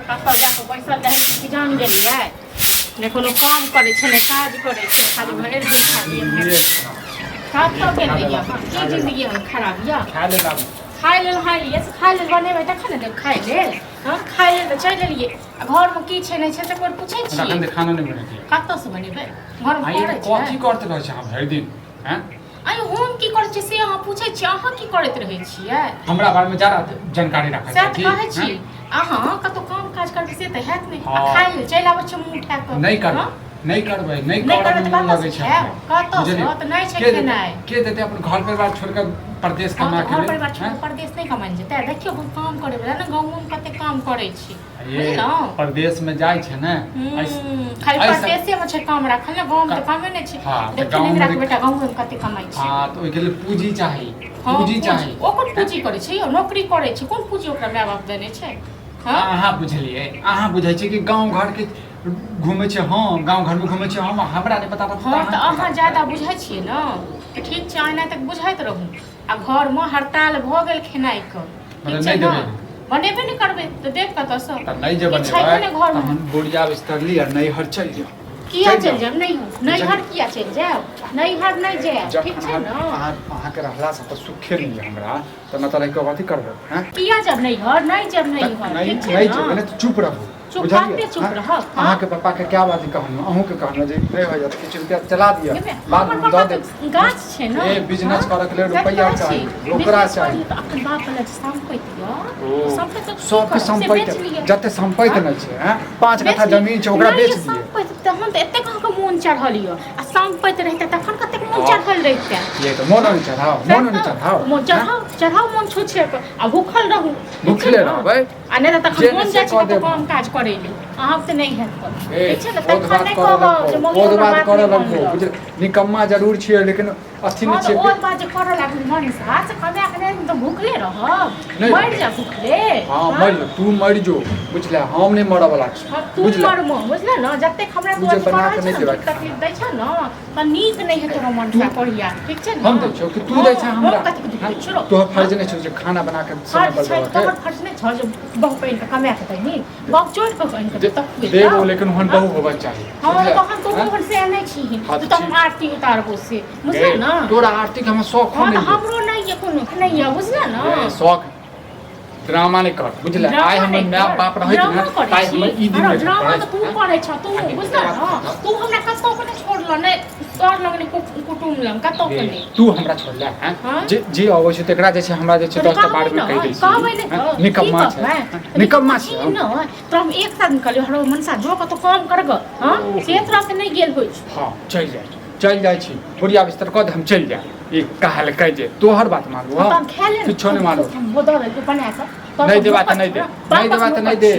कतऽ जाकऽ बैसल रहै छी कि जान गेलियै ने कोनो काम करै छै ने काज करै छै खाली भरि दिन खाली कतऽ गेलियै की जिन्दगी हम खराब यऽ खाइ लेल बनेबै तखन ने देब खाइ लेल खाइ लेल तऽ चलि एलियै आ घरमे की छै नहि छै से कोइ पूछै छियै खाना नहीं बनेती कतऽसँ बनेबै घरमे करै छै कथी करते रहै छै हम भरि दिन हैं अरे हम की करै छियै से अहाँ पूछै छियै अहाँ की करैत रहै छियै हमरा बारे में ज्यादा जानकारी रखै सएह तऽ कहै छी अहाँ कतौ काम काज करबै से तऽ हैत नहि आ खाइ लेल चलि आबै छियै मुँह उठा कऽ नहीं करबै नहीं करबै करबै तऽ मन लगै छै कतऽ तऽ नहि छै खेनाइ के देते अपन घर परिवार छोड़ के परदेश कमा के घर परिवार छोड़ परदेश नहि कमाइ जेतै देखियौ हम काम करै बला ने गाँवमे कते काम करै छी बुझलहुँ परदेश में जाइ छै ने खाली परदेशे में छै काम राखल ने गाँव में तऽ कामे नहि छै देखियौ नहीं राख बेटा गाँव में कते कमाइ छै हां तो ओइ के लिए पूंजी चाहिए पूंजी चाहिए ओ कोन पूंजी करै छै यौ नौकरी करै छै कोन पूंजी ओकरा माय बाप देने छै अहाँ बुझलिए अहाँ बुझै छी कि गाँव घर के घूमे छै हां गाँव घर में घूमे छै हम हमरा नहीं पता हां तऽ अहाँ ज्यादा बुझै छियै न तऽ ठीक छै आइना तक बुझैत रहू आ घर में हड़ताल भ गेल खेनाइ के ठीक छै न बनेबे नहीं करबै तऽ देख कतऽसँ त नहीं जे बनेबै हम बोरिया बिस्तर ली और नहीं हर चल जाओ किया चल जाब नहीं हर किया चल जाब नहीं हर नहीं जाब ठीक छै न अहाँ के रहला से त सुखे नहीं हमरा त न त कथि करबै हैं किया जब नहीं हर नहीं जब नहीं हर ठीक छै नहीं जब नहीं चुप रहू चुप बात चुप रह अहाँ के पापा के क्या बात कहनु अहू के कहनु जे नहीं हो जात किछ रुपया चला दिया बाद में द दे गाछ छै न ए बिजनेस करे के लिए रुपया चाहिए ओकरा चाहिए त अपन बाप वाला संपत्ति संपत्ति जते संपत्ति नहीं छै हैं 5 कट्ठा जमीन छै ओकरा बेच दिए तहन त एते कहाँ के मोन चढ़ल य आ संपत्ति रहते तखन कते मोन चढ़ल रहते ये तो मोन नहीं चढ़ाओ मोन चढ़ाओ मन छुछे आ भूखल रहू भूखले रहबै आ नहीं तखन मोन जाय छै त काम काज करे ले अहाँ त नहीं हैत ठीक छै न तखन नहीं कहब जे मोन बात करे लगबो निकम्मा जरूर छियै लेकिन अथी नहीं छै और बात जे करे लागल मन से कमे के त भूखले रहब मर जा भूखले हां मर तू मर जो बुझले हम नहीं मरब वाला छी तू मर बुझले न जते हमरा तू बना के नहीं देबा तकलीफ दै छ न त नीक नहीं है तोरा मन से पढ़िया ठीक छै न हम दै छौ कि तू दै छ हमरा तो फर्ज नहीं छै जे खाना बना के समय पर दे तोहर फर्ज नहीं छ जे बहु पहिन के कमा के दै नी बहु चोट के पहिन के देबो लेकिन हुन बहु होबा चाहिए हां तखन तो हुन से नहीं छी तो हम आरती उतारबो से बुझले न तोरा आरती के हम शौक नहीं हमरो नहीं है कोनो नहीं है बुझले न शौक ड्रामा नहीं कर बुझले आइ हमर माय बाप रहै न ताइ हम ई दिन ड्रामा त तू करे छ तू बुझले न तू हमरा कतो को नहीं छोड़ल ने तोर लगने कुटुम लंग कतो को नहीं तू हमरा छोड़ले हैं जे अबै छै तकरा जे छै हमरा जे छै 10 टा बार में कहि दै छी निकम्मा छै न तो हम एक साथ निकलियो हरो मनसा जो कतो काम करग हां से तरह से नहीं गेल होय हां चल जाय छी बुढ़िया बिस्तर क दे हम चल जाय ई कहल कह जे तोहर बात मानू हां किछो नहीं मानू हम बदल के बना के नहीं देबा त नहीं दे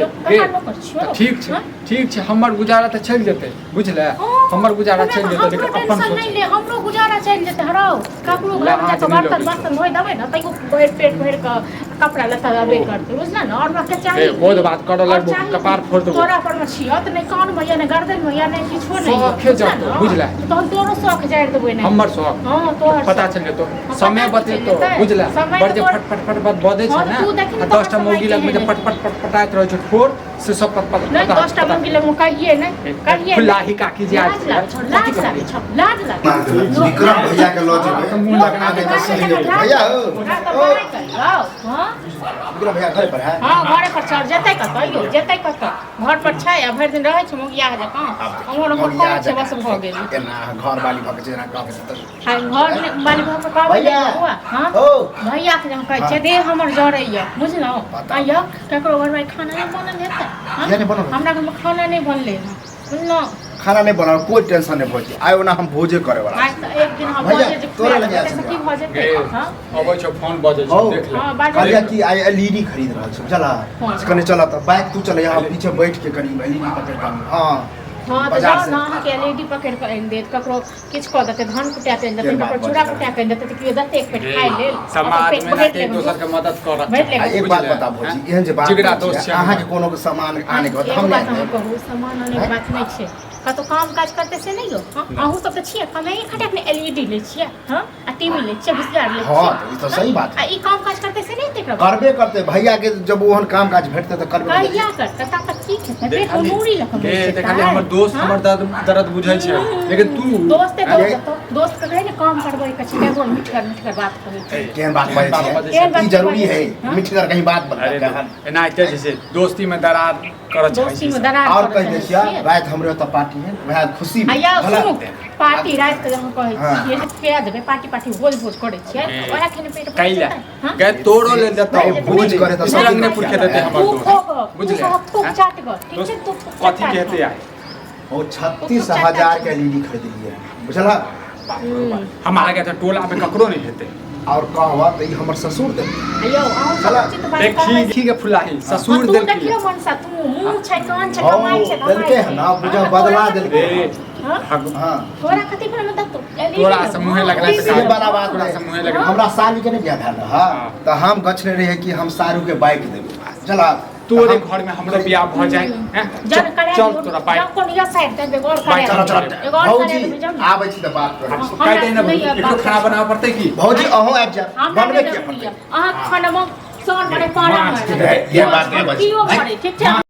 ठीक छै हमर गुजारा त चल जेतै बुझले हमर गुजारा चल जेतै लेकिन अपन सोच नहीं ले हमरो गुजारा चल जेतै हरो ककरो घर में जाके बर्तन धोइ देबै न तइको पेट भर के कपड़ा लत्ता देबे करते बुझला न और के चाहिए बहुत बात कर लगबो कपार फोड़ देबो तोरा पर में छियत नहीं कान में या नहीं गर्दन में या नहीं किछो नहीं शौक जातो बुझला तो तोरो शौक जाड़ देबै नहीं हमर शौक हां तोहर पता चल जेतो समय बतेतो बुझला बड़ जे फट बदे छै ना 10 टा मौगी लग में जे पट पटाइत रहै छै ठोर से सब पता नहीं 10 टा मौगी लग में कहिए नहीं कहिए खुलाही काकी जी आज लाज विक्रम भैया के लॉज में मुंह लगना दे भैया हो हां विक्रम भैया घर पर है हां घर पर चल जेतै कतौ यो जेतै कतौ घर पर छै आ भरि दिन रहै छै मौगिया जकां हमर घर छै बस भ गेल एना घर वाली भक जेना कहै छै त हां घर वाली भक कहबै हुआ हां ओ भैया के हम कहै छै दे हमर जरैया बुझलौ आइया ककरो घर में खाना नहीं बनल हेतै हमरा घर में खाना नहीं बनले बुझलौ खाना नहीं बना कोई टेंशन नहीं भोज आयो ना हम भोजे करे वाला आज त एक दिन हम भोजे जे तोरा लगे की भ जेतै हां अबै छ फोन बजै छै देख ले हां कहलिया कि आई एलईडी खरीद रहल छ चला कने चला त बाइक तू चले यहाँ पीछे बैठ के करी एलईडी पकड़ के हां हां त जाओ ना के एलईडी पकड़ के आइन देत ककरो किछ क देतै धान कुटा के देतै ककरो चूड़ा कुटा के देतै त कियो देतै एक पेट खाइ लेल समाज में एक दोसर के मदद कर एक बात बता भौजी एहन जे बात जिगरा दोस्त छै अहाँ के कोनो के सामान आने के हम नहीं कहू सामान आने के बात नहीं छै कतो काम काज करते से नहीं हो अहू सब त छियै कमाई खटे अपने एलईडी ले छियै हां आ टीवी ले छियै बिस्तर ले छियै हां ई तो सही बात आ ई काम काज करते से नहीं देख करबे करते भैया के जब ओहन काम काज भेटते त करबे भैया करते तब तक ठीक है पेट को नूरी लखम के देखली हमर दोस्त हमर दर्द बुझै छै लेकिन तू दोस्त के कहे ने काम करबै के छै एगो मिठकर बात कहै छै केहन बात बाजै छै ई जरूरी है मिठकर कहीं बात बता एना जैसे दोस्ती में दरार करत छै दोस्ती में दरार और कह दे छिया रात हमरे त पार्टी है वह खुशी में पार्टी रात के हम कहै छियै के देबे पार्टी भोज करे छियै ओरा खेने पेट कैला गए तोड़ो ले देता भोज करे त सब रंग ने पुरखे देते हमर दोस्त बुझले तू चाट गो ठीक छै तू कथी कहते आए ओ 36,000 के एलईडी खरीद लिए बुझला हम आगे तो टोला में ककरो नहीं हेते और कहवा त ई हमर ससुर दे अयो आउ उचित बात देखी के फुलाही ससुर तू देल देखियो मन सा तू मुंह छै कान छै कमाई छै देलके है ना बुझा बदला देलके हां तोरा कथि पर मत तू तोरा से मुंह लगला से वाला बात तोरा से मुंह लगला हमरा साली के नहीं बियाह भेल हां त हम गछने रहे कि हम सारू के बाइक देबे चला तोरे घर में हमरो बियाह भ जाए हैं चल तोरा बाइक कोन या साइड दे गोर करे चल भौजी आबै छी त बात कर कह दे ना एकरो खाना बनावे पड़ते की भौजी अहो आबि जा बनबे के अहाँ खाना में सर बड़े पाना ये बात के बज ठीक छै